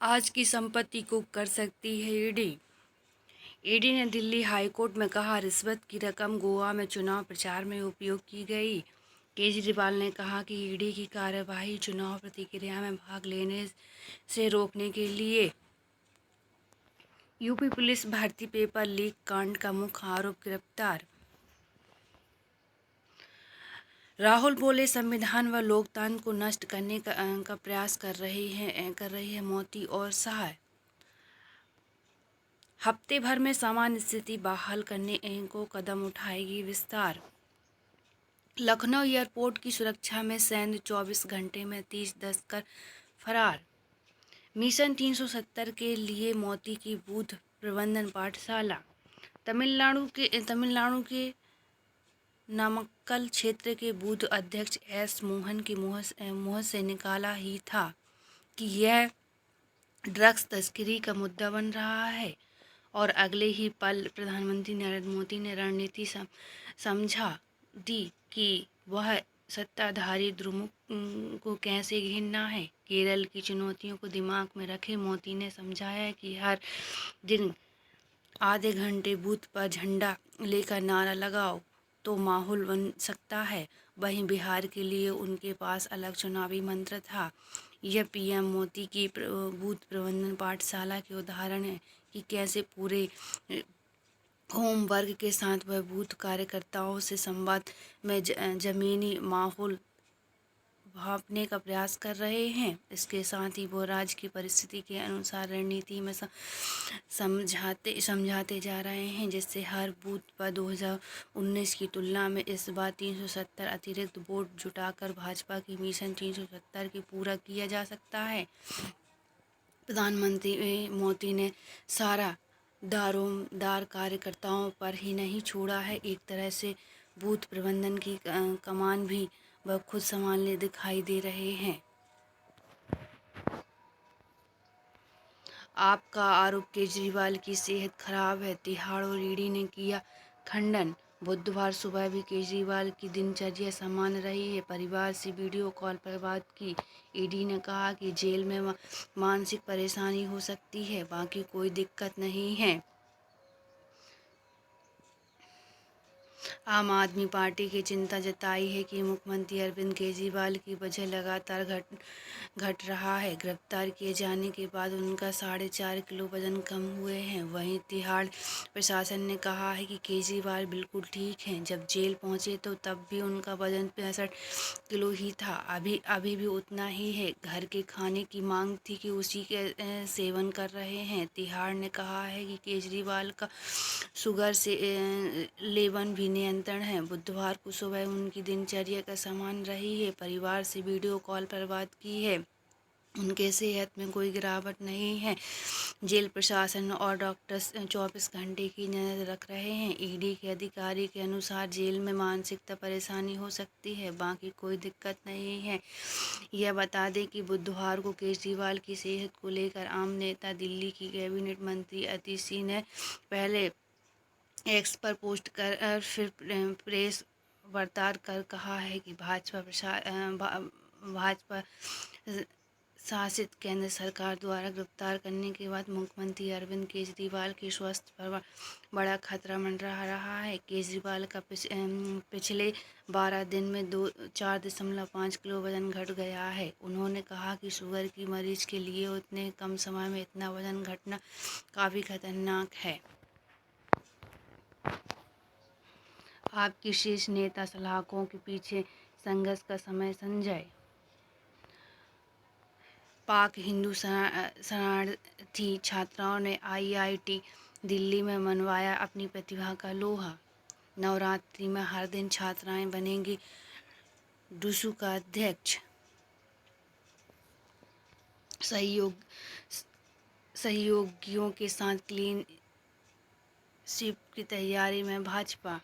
आज की संपत्ति को कर सकती है ईडी। ईडी ने दिल्ली हाईकोर्ट में कहा, रिश्वत की रकम गोवा में चुनाव प्रचार में उपयोग की गई। केजरीवाल ने कहा कि ईडी की कार्यवाही चुनाव प्रक्रिया में भाग लेने से रोकने के लिए। यूपी पुलिस भर्ती पेपर लीक कांड का मुख्य आरोपी गिरफ्तार। राहुल बोले, संविधान व लोकतंत्र को नष्ट करने का प्रयास कर रही है मोदी और शाह। हफ्ते भर में सामान्य स्थिति बहाल करने को कदम उठाएगी विस्तार। लखनऊ एयरपोर्ट की सुरक्षा में सैन्य 24 घंटे में 30 तस्कर फरार। मिशन 370 के लिए मोदी की बूथ प्रबंधन पाठशाला। तमिलनाडु के नामक्कल क्षेत्र के बूथ अध्यक्ष एस मोहन के मुंह से निकाला ही था कि यह ड्रग्स तस्करी का मुद्दा बन रहा है, और अगले ही पल प्रधानमंत्री नरेंद्र मोदी ने रणनीति समझा दी कि वह सत्ताधारी द्रुमुक को कैसे घेरना है। केरल की चुनौतियों को दिमाग में रखे मोदी ने समझाया कि हर दिन आधे घंटे बूथ पर झंडा लेकर नारा लगाओ तो माहौल बन सकता है। वहीं बिहार के लिए उनके पास अलग चुनावी मंत्र था। यह पीएम मोदी की बूथ प्रबंधन पाठशाला के उदाहरण है कि कैसे पूरे होमवर्क के साथ वह बूथ कार्यकर्ताओं से संवाद में जमीनी माहौल भांपने का प्रयास कर रहे हैं। इसके साथ ही वो राज्य की परिस्थिति के अनुसार रणनीति में समझाते जा रहे हैं, जिससे हर बूथ पर 2019 की तुलना में इस बार 370 अतिरिक्त वोट जुटाकर भाजपा की मिशन 370 की पूरा किया जा सकता है। प्रधानमंत्री मोदी ने सारा दारोमदार कार्यकर्ताओं पर ही नहीं छोड़ा है। एक तरह से बूथ प्रबंधन की कमान भी वह खुद संभालने दिखाई दे रहे हैं। आपका आरोप, केजरीवाल की सेहत खराब है। तिहाड़ और ईडी ने किया खंडन। बुधवार सुबह भी केजरीवाल की दिनचर्या सामान्य रही है। परिवार से वीडियो कॉल पर बात की। ईडी ने कहा कि जेल में मानसिक परेशानी हो सकती है, बाकी कोई दिक्कत नहीं है। आम आदमी पार्टी की चिंता जताई है कि मुख्यमंत्री अरविंद केजरीवाल की वजह लगातार घट रहा है। गिरफ्तार किए जाने के बाद उनका 4.5 किलो वजन कम हुए हैं। वहीं तिहाड़ प्रशासन ने कहा है कि केजरीवाल बिल्कुल ठीक हैं। जब जेल पहुंचे तो तब भी उनका वजन 65 किलो ही था। अभी भी उतना ही है। घर के खाने की मांग थी कि उसी के सेवन कर रहे हैं। तिहाड़ ने कहा है कि केजरीवाल का शुगर से लेवन भी नियंत्रण है। बुधवार को सुबह उनकी दिनचर्या का सामान रही है। परिवार से वीडियो कॉल पर बात की है। उनके सेहत में कोई गिरावट नहीं है। जेल प्रशासन और डॉक्टर 24 घंटे की नज़र रख रहे हैं। ईडी के अधिकारी के अनुसार जेल में मानसिकता परेशानी हो सकती है, बाकी कोई दिक्कत नहीं है। यह बता दें कि बुधवार को केजरीवाल की सेहत को लेकर आम नेता दिल्ली की कैबिनेट मंत्री अतिशी सिंह ने पहले एक्स पर पोस्ट कर फिर प्रेस वार्ता कर कहा है कि भाजपा शासित केंद्र सरकार द्वारा गिरफ्तार करने के बाद मुख्यमंत्री अरविंद केजरीवाल के स्वास्थ्य पर बड़ा खतरा मंडरा रहा है। केजरीवाल का पिछले 12 दिन में 4.5 किलो वजन घट गया है। उन्होंने कहा कि शुगर की मरीज के लिए उतने कम समय में इतना वजन घटना काफ़ी खतरनाक है। आपकी शीर्ष नेता सलाहकों के पीछे संघर्ष का समय। संजय पाक हिंदू शरणार्थी छात्राओं ने आईआईटी दिल्ली में मनवाया अपनी प्रतिभा का लोहा। नवरात्रि में हर दिन छात्राएं बनेंगी डूसू का अध्यक्ष। सहयोगियों के साथ क्लीन स्वीप की तैयारी में भाजपा।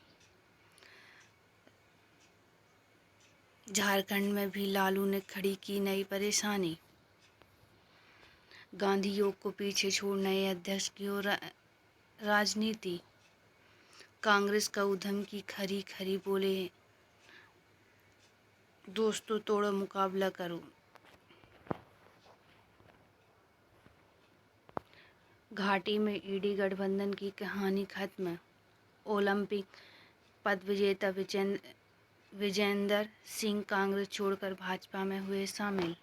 झारखंड में भी लालू ने खड़ी की नई परेशानी। गांधी योग को पीछे छोड़ नए अध्यक्ष की ओर राजनीति। कांग्रेस का उधम की खरी बोले, दोस्तों तोड़ो मुकाबला करो। घाटी में ईडी गठबंधन की कहानी खत्म। ओलंपिक पद विजेता विजेंदर सिंह कांग्रेस छोड़कर भाजपा में हुए शामिल।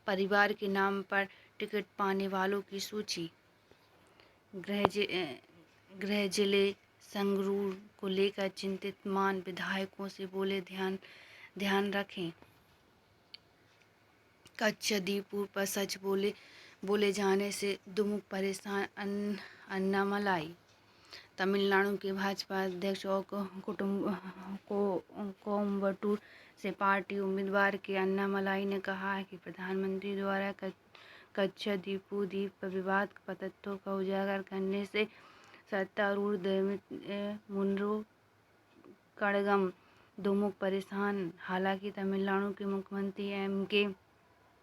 परिवार के नाम पर टिकट पाने वालों की सूची। गृह जिले संगरूर को लेकर चिंतित मान विधायकों से बोले ध्यान रखें। कच्छदीपुर पर सच बोले जाने से दुमुख परेशान अन्नामलाई। तमिलनाडु के भाजपा अध्यक्ष और कोयम्बटूर से पार्टी उम्मीदवार के अन्नामलाई ने कहा है कि प्रधानमंत्री द्वारा कच्छदीपू द्वीप पर विवाद पर तथ्यों का उजागर करने से सत्तारूढ़ मुन्रो कड़गम दुमुख परेशान। हालांकि तमिलनाडु के मुख्यमंत्री M.K.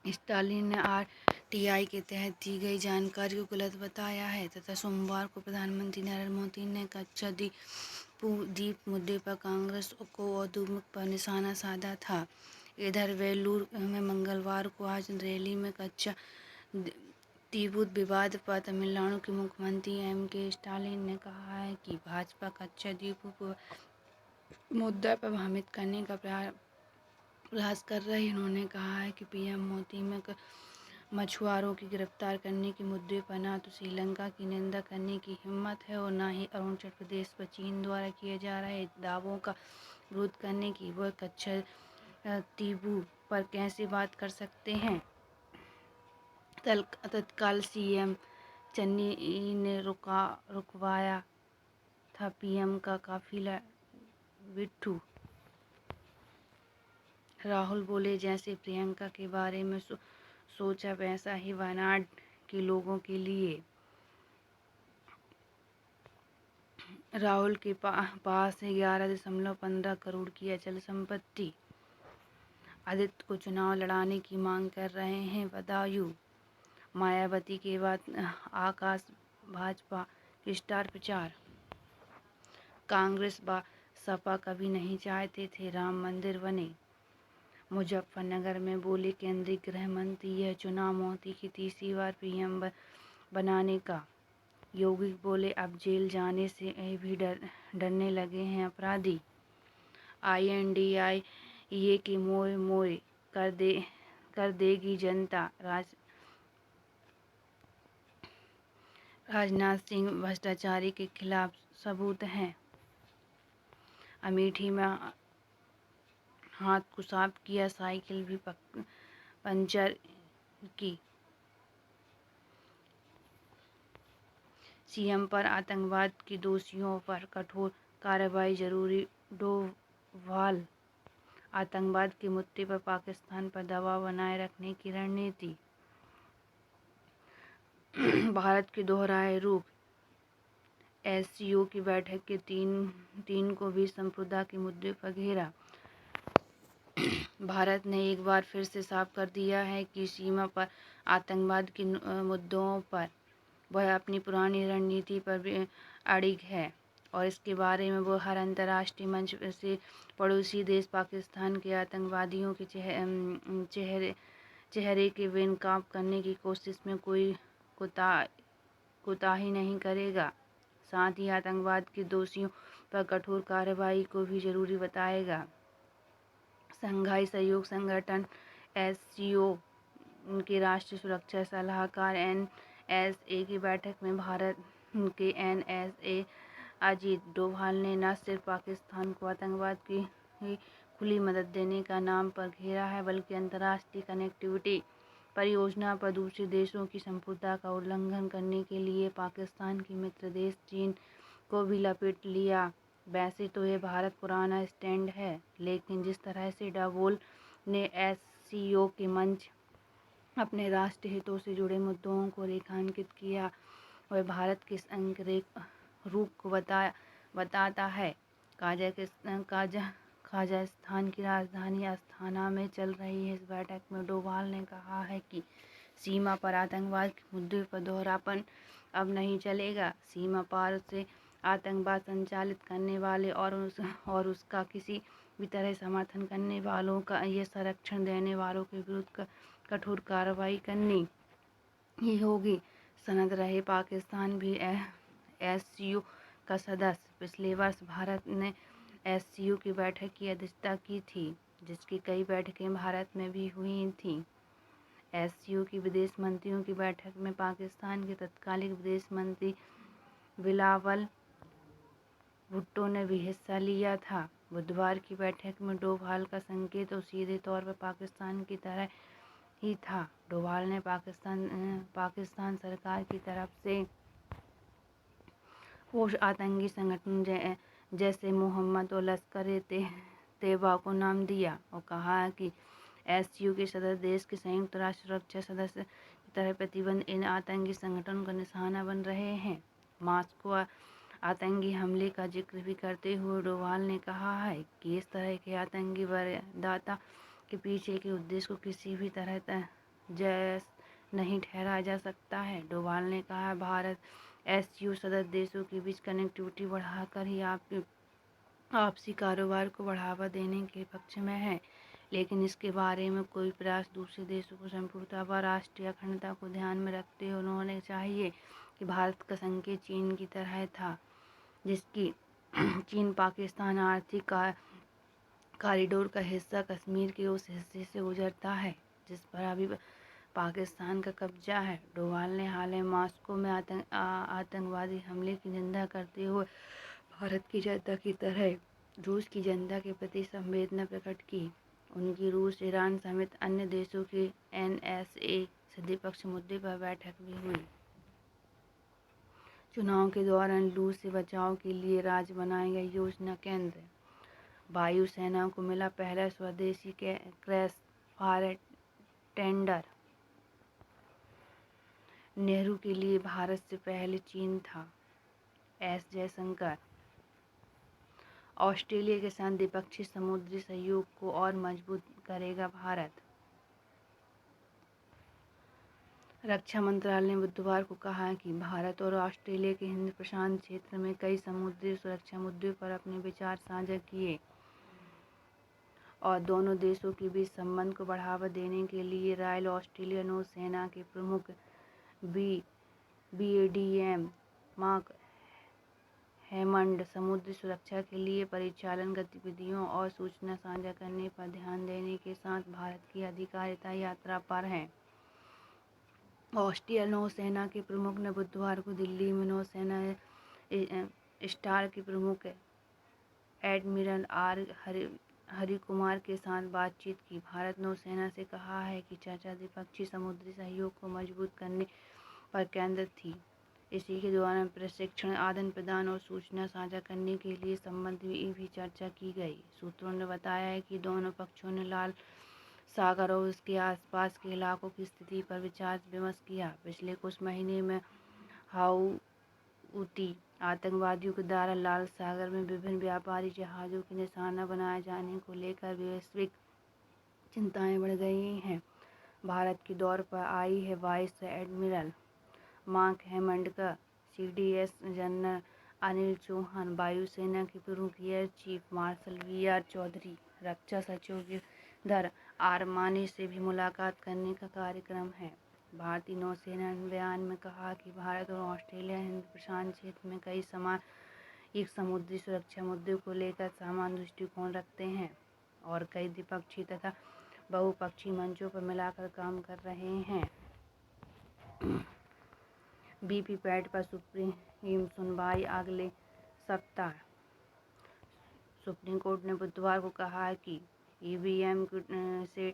स्टालिन ने RTI के तहत दी गई जानकारी को गलत बताया है तथा सोमवार को प्रधानमंत्री नरेंद्र मोदी ने कच्छद्वीप मुद्दे पर कांग्रेस को और दुमुख पर निशाना साधा था। इधर वेल्लूर में मंगलवार को आज रैली में कच्छद्वीप विवाद पर तमिलनाडु के मुख्यमंत्री M.K. स्टालिन ने कहा है कि भाजपा कच्छद्वीप को मुद्दा पर भ्रमित करने का प्रयास कर रही। उन्होंने कहा है कि PM मोदी में मछुआरों की गिरफ्तार करने के मुद्दे पर न तो श्रीलंका की निंदा करने की हिम्मत है और न ही अरुणाचल प्रदेश पर चीन द्वारा किए जा रहे दावों का विरोध करने की। वह कच्छद्वीप पर कैसे बात कर सकते हैं। तत्काल CM चन्नी ने रुकवाया था PM का काफिला। बिट्ठू राहुल बोले, जैसे प्रियंका के बारे में सोचा वैसा ही वायनाड के लोगों के लिए। राहुल के पास है 11.15 करोड़ की अचल संपत्ति। आदित्य को चुनाव लड़ाने की मांग कर रहे हैं बदायूं। मायावती के बाद आकाश भाजपा के स्टार प्रचार। कांग्रेस सपा कभी नहीं चाहते थे राम मंदिर बने। मुजफ्फरनगर में बोले केंद्रीय गृह मंत्री, यह चुनाव मोदी की तीसरी बार PM बनाने का। योगी बोले, अब जेल जाने से भी डरने लगे हैं अपराधी। INDIA की मोए कर देगी जनता। राजनाथ सिंह भ्रष्टाचारी के खिलाफ सबूत हैं। अमेठी में हाथ को साफ किया, साइकिल भी पंचर की। CM पर आतंकवाद के दोषियों पर कठोर कार्रवाई जरूरी। डोभाल आतंकवाद के मुद्दे पर पाकिस्तान पर दबाव बनाए रखने की रणनीति। भारत के दोहराए रुख। SCO की बैठक के तीन को भी संप्रभुता के मुद्दे पर घेरा। भारत ने एक बार फिर से साफ कर दिया है कि सीमा पर आतंकवाद के मुद्दों पर वह अपनी पुरानी रणनीति पर भी अड़िग है और इसके बारे में वो हर अंतर्राष्ट्रीय मंच से पड़ोसी देश पाकिस्तान के आतंकवादियों के चेहरे के बेनकाब करने की कोशिश में कोई कोताही नहीं करेगा। साथ ही आतंकवाद के दोषियों पर कठोर कार्रवाई को भी जरूरी बताएगा। शंघाई सहयोग संगठन SCO के राष्ट्रीय सुरक्षा सलाहकार NSA की बैठक में भारत के NSA अजीत डोभाल ने न सिर्फ पाकिस्तान को आतंकवाद की खुली मदद देने का नाम पर घेरा है, बल्कि अंतर्राष्ट्रीय कनेक्टिविटी परियोजना पर दूसरे देशों की संप्रभुता का उल्लंघन करने के लिए पाकिस्तान की मित्र देश चीन को भी लपेट लिया। वैसे तो ये भारत पुराना स्टैंड है, लेकिन जिस तरह से डोभाल ने SCO के मंच अपने राष्ट्रीय हितों से जुड़े मुद्दों को रेखांकित किया, वह भारत के रूप को बताता है। काजाख्स्तान की राजधानी अस्थाना में चल रही इस बैठक में डोभाल ने कहा है कि सीमा पर आतंकवाद के मुद्दे पर दोहरापन अब नहीं चलेगा। सीमा पार से आतंकवाद संचालित करने वाले और उसका किसी भी तरह समर्थन करने वालों का ये संरक्षण देने वालों के विरुद्ध कठोर कार्रवाई करनी ही होगी। सनद रहे पाकिस्तान भी एससीओ का सदस्य। पिछले वर्ष भारत ने एससीओ की बैठक की अध्यक्षता की थी, जिसकी कई बैठकें भारत में भी हुई थीं। एससीओ की विदेश मंत्रियों की बैठक में पाकिस्तान के तत्कालीन विदेश मंत्री बिलावल भुट्टो ने भी हिस्सा लिया था। बुधवार की बैठक में डोभाल का संकेत तो सीधे तौर पर पाकिस्तान की तरह ही था। डोभाल ने पाकिस्तान सरकार की तरफ से उस आतंकी संगठन जैसे मोहम्मद और लश्कर-ए-तैयबा को नाम दिया और कहा कि एससीओ के सदस्य देश के संयुक्त राष्ट्र सुरक्षा सदस्य की तरह प्रतिबंध इन आतंकी संगठनों का निशाना बन रहे हैं। मॉस्को आतंकी हमले का जिक्र भी करते हुए डोभाल ने कहा है कि इस तरह के आतंकी वारदात के पीछे के उद्देश्य को किसी भी तरह जायज़ नहीं ठहराया जा सकता है। डोभाल ने कहा, भारत एससीओ सदस्य देशों के बीच कनेक्टिविटी बढ़ाकर ही आपसी कारोबार को बढ़ावा देने के पक्ष में है, लेकिन इसके बारे में कोई प्रयास दूसरे देशों को संपूर्णता व राष्ट्रीय अखंडता को ध्यान में रखते हुए उन्होंने चाहिए कि भारत का संकेत चीन की तरह था, जिसकी चीन पाकिस्तान आर्थिक कॉरिडोर का हिस्सा कश्मीर के उस हिस्से से गुजरता है जिस पर अभी पाकिस्तान का कब्जा है। डोभाल ने हाल में मॉस्को में आतंकवादी हमले की निंदा करते हुए भारत की जनता की तरह रूस की जनता के प्रति संवेदना प्रकट की। उनकी रूस, ईरान समेत अन्य देशों के एनएसए से द्विपक्षीय मुद्दे पर बैठक भी हुई। चुनाव के दौरान लू से बचाव के लिए राज्य बनाई गई योजना केंद्र। वायुसेना को मिला पहला स्वदेशी क्रैश फायर टेंडर। नेहरू के लिए भारत से पहले चीन था। एस जयशंकर। ऑस्ट्रेलिया के साथ द्विपक्षीय समुद्री सहयोग को और मजबूत करेगा भारत। रक्षा मंत्रालय ने बुधवार को कहा कि भारत और ऑस्ट्रेलिया के हिंद प्रशांत क्षेत्र में कई समुद्री सुरक्षा मुद्दों पर अपने विचार साझा किए और दोनों देशों के बीच संबंध को बढ़ावा देने के लिए रॉयल ऑस्ट्रेलिया नौसेना के प्रमुख BADM मार्क हैमंड समुद्री सुरक्षा के लिए परिचालन गतिविधियों और सूचना साझा करने पर ध्यान देने के साथ भारत की आधिकारिक यात्रा पर हैं। ऑस्ट्रेलिया नौसेना के प्रमुख ने बुधवार को दिल्ली में नौसेना स्टार के प्रमुख एडमिरल आर हरि कुमार के साथ बातचीत की। भारत नौसेना से कहा है कि चर्चा द्विपक्षीय समुद्री सहयोग को मजबूत करने पर केंद्रित थी। इसी के दौरान प्रशिक्षण आदान प्रदान और सूचना साझा करने के लिए संबंध में भी चर्चा की गई। सूत्रों ने बताया है कि दोनों पक्षों ने लाल सागर और उसके आसपास के इलाकों की स्थिति पर विचार विमर्श किया। पिछले कुछ महीने में हाउती आतंकवादियों के द्वारा लाल सागर में विभिन्न व्यापारी जहाज़ों के निशाना बनाए जाने को लेकर वैश्विक चिंताएं बढ़ गई हैं। भारत के दौरे पर आई है वाइस एडमिरल मार्क हैमंड का CDS जनरल अनिल चौहान, वायुसेना के प्रमुख air chief marshal VR Chaudhari, रक्षा सचिव गिरधर आरमानी से भी मुलाकात करने का कार्यक्रम है। भारतीय नौसेना ने बयान में कहा कि भारत और ऑस्ट्रेलिया हिंद प्रशांत क्षेत्र में कई सामायिक समुद्री सुरक्षा मुद्दों को लेकर समान दृष्टिकोण रखते हैं और कई द्विपक्षीय तथा बहुपक्षीय मंचों पर मिलकर काम कर रहे हैं। वीवीपैट पर सुप्रीम सुनवाई अगले सप्ताह। सुप्रीम कोर्ट ने बुधवार को कहा कि EVM से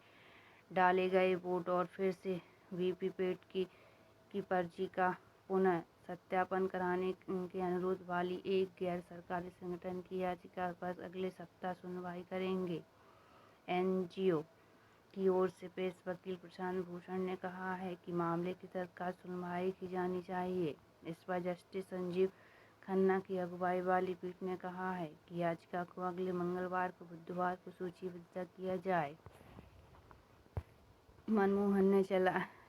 डाले गए वोट और फिर से वीवीपैट की पर्ची का पुनः सत्यापन कराने के अनुरोध वाली एक गैर सरकारी संगठन की याचिका पर अगले सप्ताह सुनवाई करेंगे। NGO की ओर से पेश वकील प्रशांत भूषण ने कहा है कि मामले की तत्काल सुनवाई की जानी चाहिए। इस पर जस्टिस संजीव खन्ना की अगुवाई वाली पीठ ने कहा है कि याचिका को अगले मंगलवार को बुधवार को सूचीबद्ध किया जाए। मनमोहन ने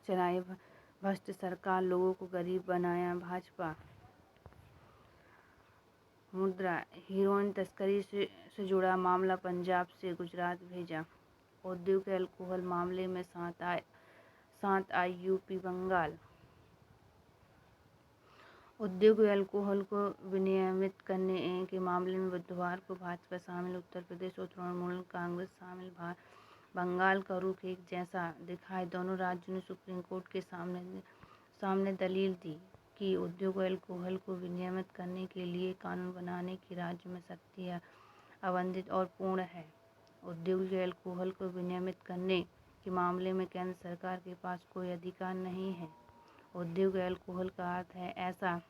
चलाई भ्रष्ट सरकार, लोगों को गरीब बनाया भाजपा। मुद्रा हेरोइन तस्करी से जुड़ा मामला पंजाब से गुजरात भेजा। औद्योगिक अल्कोहल मामले में सात आई यूपी बंगाल। उद्योग अल्कोहल को विनियमित करने के मामले में बुधवार को भाजपा शामिल उत्तर प्रदेश और तृणमूल कांग्रेस शामिल बंगाल का रुख एक जैसा दिखाई। दोनों राज्यों ने सुप्रीम कोर्ट के सामने दलील दी कि उद्योग अल्कोहल को विनियमित करने के लिए कानून बनाने की राज्य में शक्तियाँ अवंतित और पूर्ण है। उद्योग अल्कोहल को विनियमित करने के मामले में केंद्र सरकार के पास कोई अधिकार नहीं है। उद्योग अल्कोहल का अर्थ है ऐसा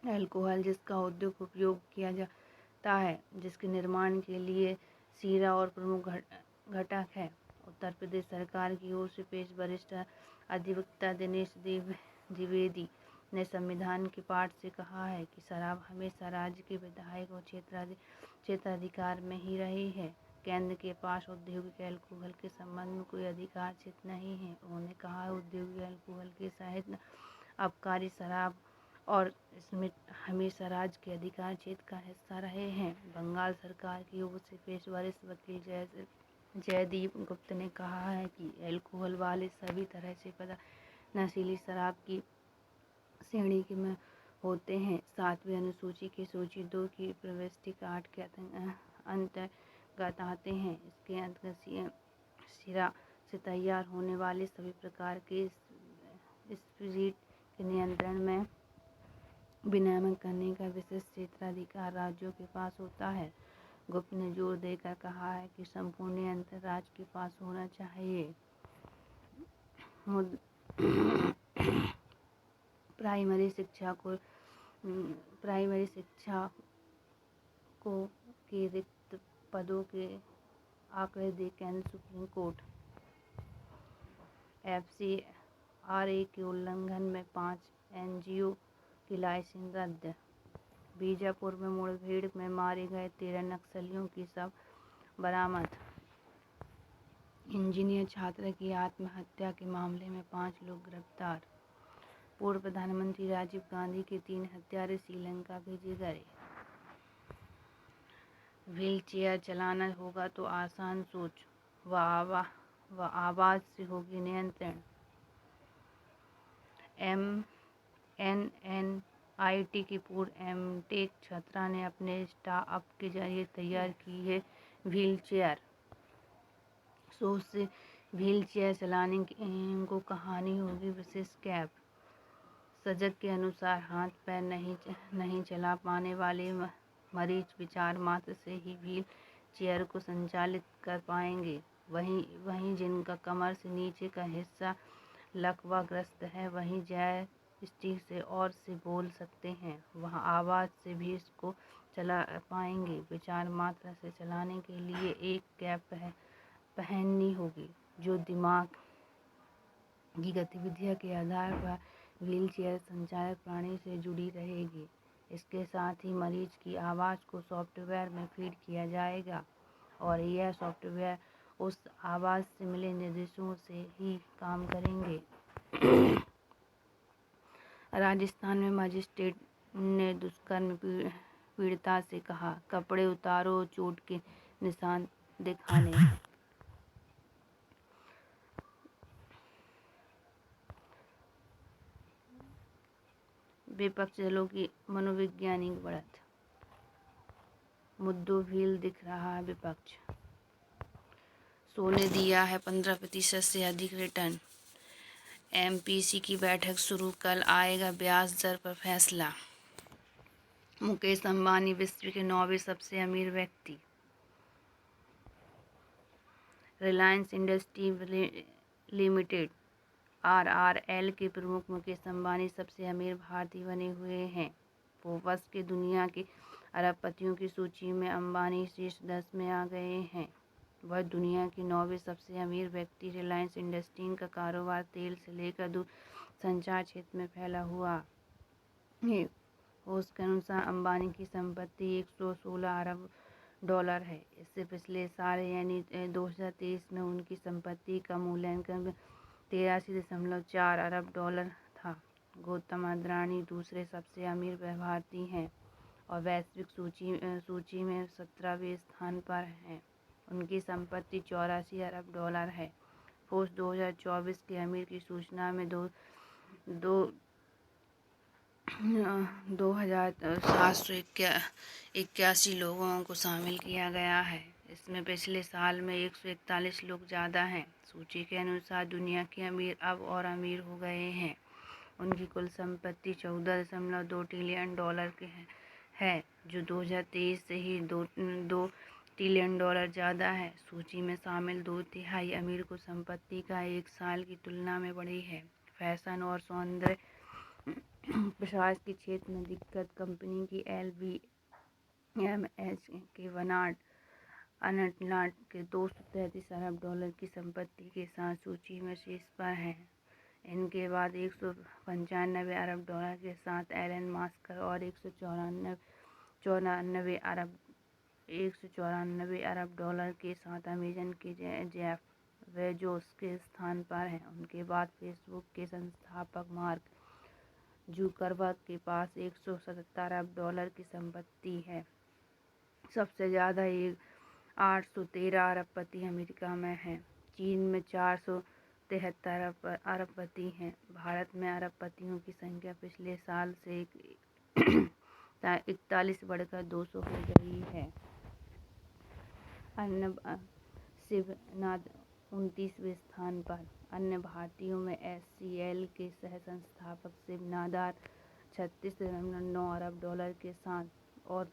अल्कोहल जिसका उद्योग उपयोग किया जाता है, जिसके निर्माण के लिए शीरा और प्रमुख घटक है। उत्तर प्रदेश सरकार की ओर से पेश वरिष्ठ अधिवक्ता दिनेश द्विवेदी ने संविधान के पाठ से कहा है कि शराब हमेशा राज्य के विधायक और क्षेत्राधिकार में ही रही है। केंद्र के पास औद्योगिक अल्कोहल के संबंध में कोई अधिकार क्षेत्र नहीं है। उन्होंने कहा औद्योगिक अल्कोहल के साहित्य आबकारी शराब और स्मिथ हमेशा राज्य के अधिकार क्षेत्र का हिस्सा रहे हैं। बंगाल सरकार की ओर से पेश वरिष्ठ वकील जयदीप गुप्त ने कहा है कि अल्कोहल वाले सभी तरह से नशीली शराब की श्रेणी के में होते हैं। 7वीं अनुसूची की सूची 2 की प्रविष्टि 8 के अंतर्गत आते हैं। इसके अंतर्गत शीरा से तैयार होने वाले सभी प्रकार के स्पिरिट के नियंत्रण में विनियमन करने का विशेष क्षेत्राधिकार राज्यों के पास होता है। गुप्त ने जोर देकर कहा है कि संपूर्ण नियंत्रण राज्य के पास होना चाहिए। प्राइमरी शिक्षा के रिक्त पदों के आंकड़े दे केंद्र सुप्रीम कोर्ट। FCRA के उल्लंघन में 5 NGO की लाइसेंस रद्द। बीजापुर में मुठभेड़ में मारे गए 13 नक्सलियों की शव बरामद। इंजीनियर छात्र की आत्महत्या के मामले में 5 लोग गिरफ्तार। पूर्व प्रधानमंत्री राजीव गांधी के 3 हत्यारे श्रीलंका भेजे गए। व्हील चेयर चलाना होगा तो आसान सोच व आवाज़ से होगी नियंत्रण। NNIT की पूर्व MTech छात्रा ने अपने स्टार्टअप के जरिए तैयार की है व्हील चेयर। सोच से व्हील चेयर चलाने को कहानी होगी विशेष कैब। सजग के अनुसार हाथ पैर नहीं चला पाने वाले मरीज विचार मात्र से ही व्हील चेयर को संचालित कर पाएंगे। वहीं जिनका कमर से नीचे का हिस्सा लकवाग्रस्त है वहीं जय स्टिक से और से बोल सकते हैं, वहाँ आवाज़ से भी इसको चला पाएंगे। विचार मात्र से चलाने के लिए एक कैप पहननी होगी जो दिमाग की गतिविधियों के आधार पर व्हील चेयर संचालक प्राणी से जुड़ी रहेगी। इसके साथ ही मरीज की आवाज़ को सॉफ्टवेयर में फीड किया जाएगा और यह सॉफ्टवेयर उस आवाज़ से मिले निर्देशों से ही काम करेंगे। राजस्थान में मजिस्ट्रेट ने दुष्कर्म पीड़िता से कहा, कपड़े उतारो, चोट के निशान दिखाने। विपक्ष दलों की मनोवैज्ञानिक बढ़त। मुद्दों व्हील दिख रहा है विपक्ष। सोने दिया है 15% से अधिक रिटर्न। MPC की बैठक शुरू, कल आएगा ब्याज दर पर फैसला। मुकेश अंबानी विश्व के 9वें सबसे अमीर व्यक्ति। रिलायंस इंडस्ट्री लिमिटेड RRL के प्रमुख मुकेश अंबानी सबसे अमीर भारतीय बने हुए हैं। फोर्ब्स के दुनिया के अरबपतियों की सूची में अंबानी शीर्ष 10 में आ गए हैं। वह दुनिया के 9वें सबसे अमीर व्यक्ति। रिलायंस इंडस्ट्रीज का कारोबार तेल से लेकर दूरसंचार क्षेत्र में फैला हुआ है। उसके अनुसार अंबानी की संपत्ति 116 अरब डॉलर है। इससे पिछले साल यानी 2023 में उनकी संपत्ति का मूल्यांकन 83.4 अरब डॉलर था। गौतम अडानी दूसरे सबसे अमीर भारतीय हैं और वैश्विक सूची में 17वें स्थान पर हैं। उनकी संपत्ति 84 अरब डॉलर है। फोर्ब्स 2024 के अमीर की सूचना में दो 2,781 लोगों को शामिल किया गया है। इसमें पिछले साल में 141 लोग ज़्यादा हैं। सूची के अनुसार दुनिया के अमीर अब और अमीर हो गए हैं। उनकी कुल संपत्ति $14.2 ट्रिलियन की है, जो 2023 से ही $2 ट्रिलियन ज़्यादा है। सूची में शामिल 2/3 अमीर को संपत्ति का एक साल की तुलना में बढ़ी है। फैशन और सौंदर्य प्रसार के क्षेत्र में दिग्गज कंपनी की LVMH के वनाड अनटनाट के $233 अरब की संपत्ति के साथ सूची में शीर्ष पर हैं। इनके बाद $195 अरब के साथ एलन मस्क और $194 अरब के साथ अमेजन के जेफ बेजोस के स्थान पर हैं। उनके बाद फेसबुक के संस्थापक मार्क जुकरबर्ग के पास $177 अरब की संपत्ति है। सबसे ज़्यादा 813 अरबपति अमेरिका में हैं। चीन में 473 अरबपति हैं। भारत में अरबपतियों की संख्या पिछले साल से 41 बढ़कर 200 हो गई है। अन्य शिवनाथ 29वें स्थान पर। अन्य भारतीयों में HCL के सह संस्थापक शिव नादार $36.9 अरब के साथ और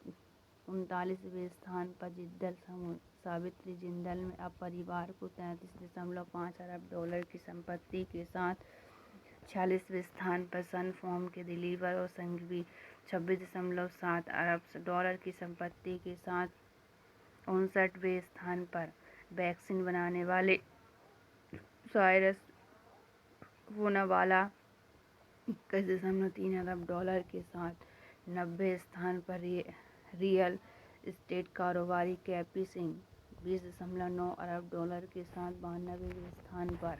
39वें स्थान पर जिंदल समूह सावित्री जिंदल में अब परिवार को $33.5 अरब की संपत्ति के साथ 46वें स्थान पर सन फॉर्म के दिलीवर और संघवी $26.7 अरब की संपत्ति के साथ 59वें स्थान पर वैक्सीन बनाने वाले साइरस पूनावाला $21.3 अरब के साथ 90वें स्थान पर रियल एस्टेट कारोबारी केपी सिंह $20.9 अरब के साथ 92वें स्थान पर।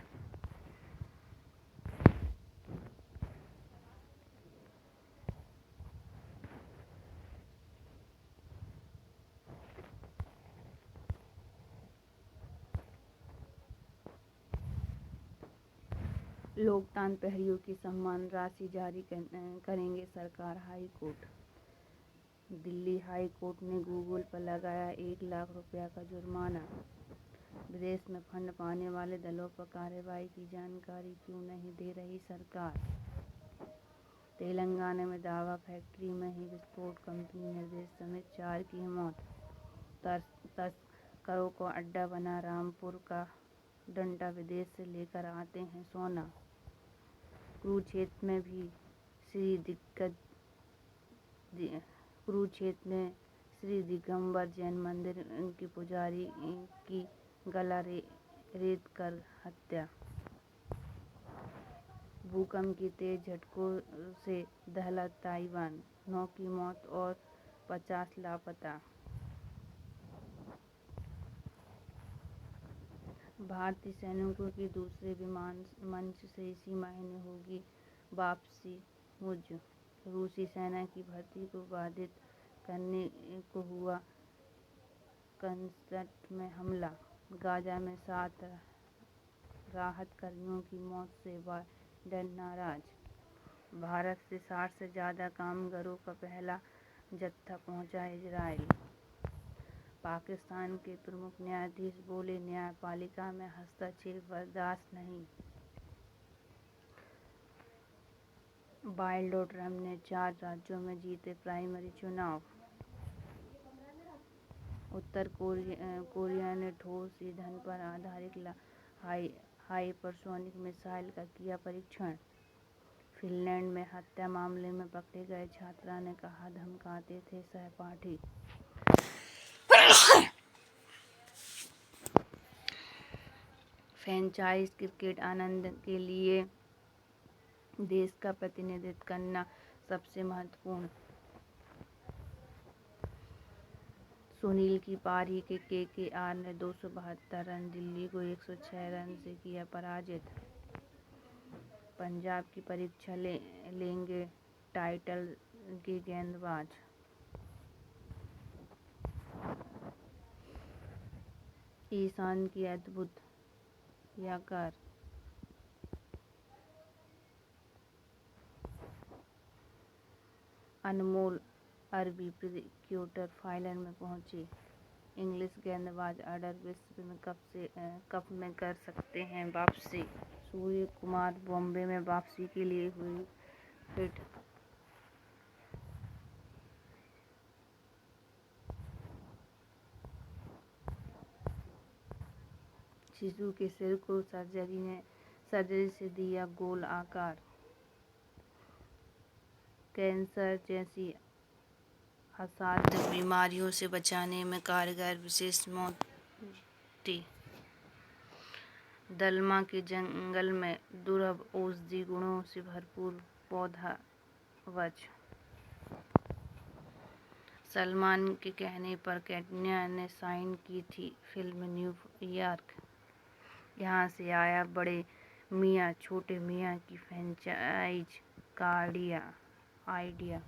लोकदान प्रहरियों की सम्मान राशि जारी करेंगे सरकार। High court. Delhi high court ने गूगल पर लगाया $1 लाख का जुर्माना। विदेश में फंड पाने वाले दलों पर कार्रवाई की जानकारी क्यों नहीं दे रही सरकार। तेलंगाना में दावा फैक्ट्री में ही विस्फोट, कंपनी निर्देशक समेत 4 की मौत। तस्करों को अड्डा बना रामपुर का डंडा, विदेश से लेकर आते हैं सोना। कुरुक्षेत्र में श्री दिगंबर जैन मंदिर की पुजारी की गला रेत कर हत्या। भूकंप के तेज झटकों से दहला ताइवान, 9 की मौत और 50 लापता। भारतीय सैनिकों की दूसरे विमान मंच से इसी महीने होगी वापसी। रूसी सेना की भर्ती को बाधित करने को हुआ कंसर्ट में हमला। गाजा में 7 राहत कर्मियों की मौत से बाइडेन नाराज। भारत से 60 से ज़्यादा कामगारों का पहला जत्था पहुंचा इजराइल। पाकिस्तान के प्रमुख न्यायाधीश बोले, न्यायपालिका में हस्तक्षेप बर्दाश्त नहीं। बाइडेन और ट्रंप ने 4 राज्यों में जीते प्राइमरी चुनाव। उत्तर कोरिया ने ठोस ईंधन पर आधारित हाइपरसोनिक मिसाइल का किया परीक्षण। फिनलैंड में हत्या मामले में पकड़े गए छात्रा ने कहा, धमकाते थे सहपाठी। फ्रेंचाइज क्रिकेट आनंद के लिए देश का प्रतिनिधित्व करना सबसे महत्वपूर्ण। सुनील की पारी के KKR ने 272 रन, दिल्ली को 106 रन से किया पराजित। पंजाब की परीक्षा लेंगे टाइटल के गेंदबाज। ईशान की अद्भुत याकर। अनमोल अरबी क्रिकेटर फाइनल में पहुंचे। इंग्लिश गेंदबाज ऑर्डर विश्व में कप में कर सकते हैं वापसी। सूर्य कुमार बॉम्बे में वापसी के लिए हुई फिट। शिशु के सिर को सर्जरी से दिया गोल आकार। कैंसर जैसी असाध्य बीमारियों से बचाने में कारगर विशेष मोती। दलमा के जंगल में दुर्लभ औषधि गुणों से भरपूर पौधा वृक्ष। सलमान के कहने पर कैटरीना ने साइन की थी फिल्म न्यूयॉर्क। यहाँ से आया बड़े मियाँ छोटे मियाँ की फ्रेंचाइज का आइडिया।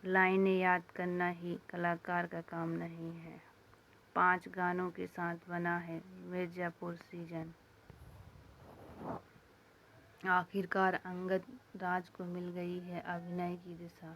लाइनें याद करना ही कलाकार का काम नहीं है। 5 गानों के साथ बना है मिर्जापुर सीजन। आखिरकार अंगद राज को मिल गई है अभिनय की दिशा।